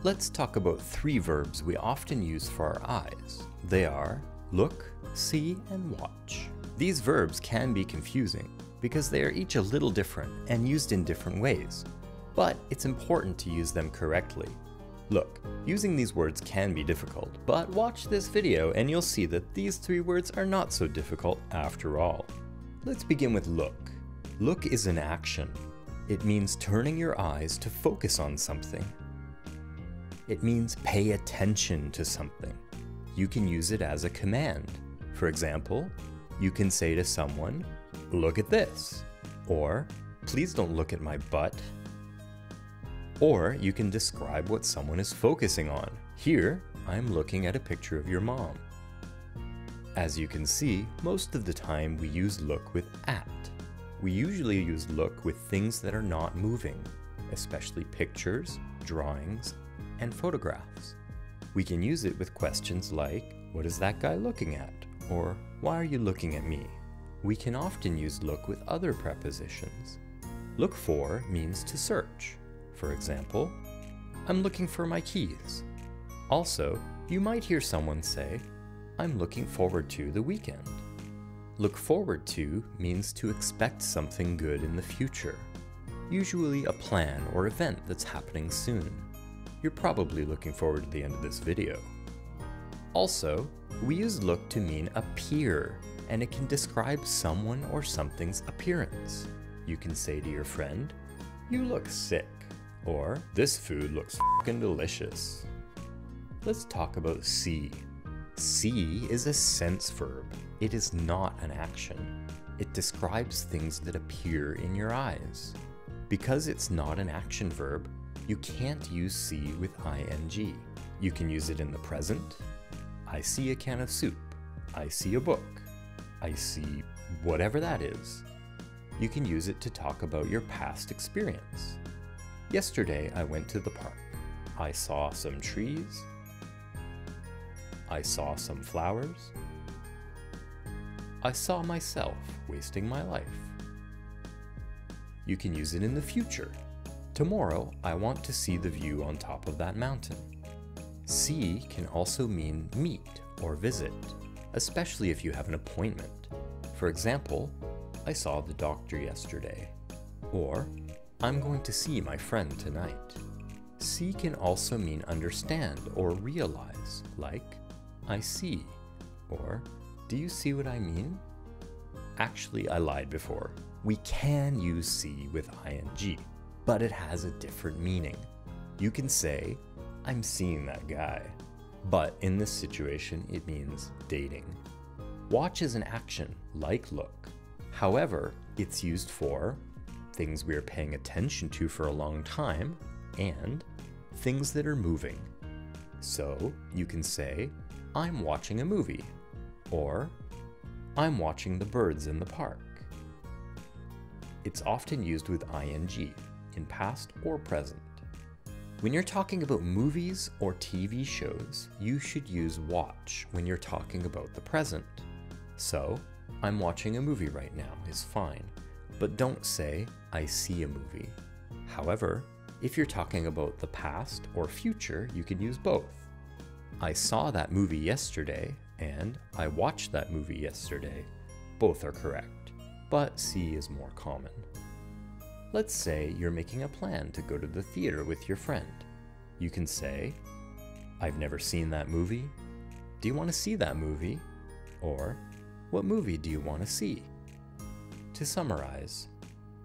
Let's talk about three verbs we often use for our eyes. They are look, see, and watch. These verbs can be confusing because they are each a little different and used in different ways, but it's important to use them correctly. Look, using these words can be difficult, but watch this video and you'll see that these three words are not so difficult after all. Let's begin with look. Look is an action. It means turning your eyes to focus on something. It means pay attention to something. You can use it as a command. For example, you can say to someone, "Look at this," or "Please don't look at my butt." Or you can describe what someone is focusing on. Here, I'm looking at a picture of your mom. As you can see, most of the time we use look with at. We usually use look with things that are not moving, especially pictures, drawings, and photographs. We can use it with questions like, "What is that guy looking at?" or "Why are you looking at me?" We can often use look with other prepositions. Look for means to search. For example, "I'm looking for my keys." Also, you might hear someone say, "I'm looking forward to the weekend." Look forward to means to expect something good in the future, usually a plan or event that's happening soon. You're probably looking forward to the end of this video. Also, we use look to mean appear, and it can describe someone or something's appearance. You can say to your friend, "You look sick," or "This food looks fucking delicious." Let's talk about see. See is a sense verb. It is not an action. It describes things that appear in your eyes. Because it's not an action verb, you can't use see with ing. You can use it in the present. I see a can of soup. I see a book. I see whatever that is. You can use it to talk about your past experience. Yesterday I went to the park. I saw some trees. I saw some flowers. I saw myself wasting my life. You can use it in the future. Tomorrow, I want to see the view on top of that mountain. See can also mean meet or visit, especially if you have an appointment. For example, "I saw the doctor yesterday," or "I'm going to see my friend tonight." See can also mean understand or realize, like, "I see," or "Do you see what I mean?" Actually, I lied before. We can use see with ing, but it has a different meaning. You can say, "I'm seeing that guy," but in this situation, it means dating. Watch is an action, like look. However, it's used for things we are paying attention to for a long time and things that are moving. So you can say, "I'm watching a movie," or "I'm watching the birds in the park." It's often used with ing, in past or present. When you're talking about movies or TV shows, you should use watch when you're talking about the present. So, "I'm watching a movie right now" is fine, but don't say, "I see a movie." However, if you're talking about the past or future, you can use both. "I saw that movie yesterday," and "I watched that movie yesterday." Both are correct, but see is more common. Let's say you're making a plan to go to the theater with your friend. You can say, "I've never seen that movie. Do you want to see that movie?" Or, "What movie do you want to see?" To summarize,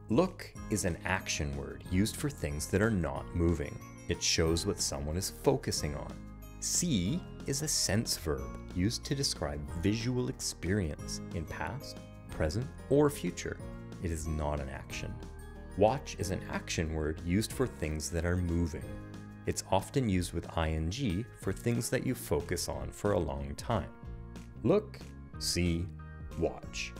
look is an action word used for things that are not moving. It shows what someone is focusing on. See is a sense verb used to describe visual experience in past, present, or future. It is not an action. Watch is an action word used for things that are moving. It's often used with ing for things that you focus on for a long time. Look, see, watch.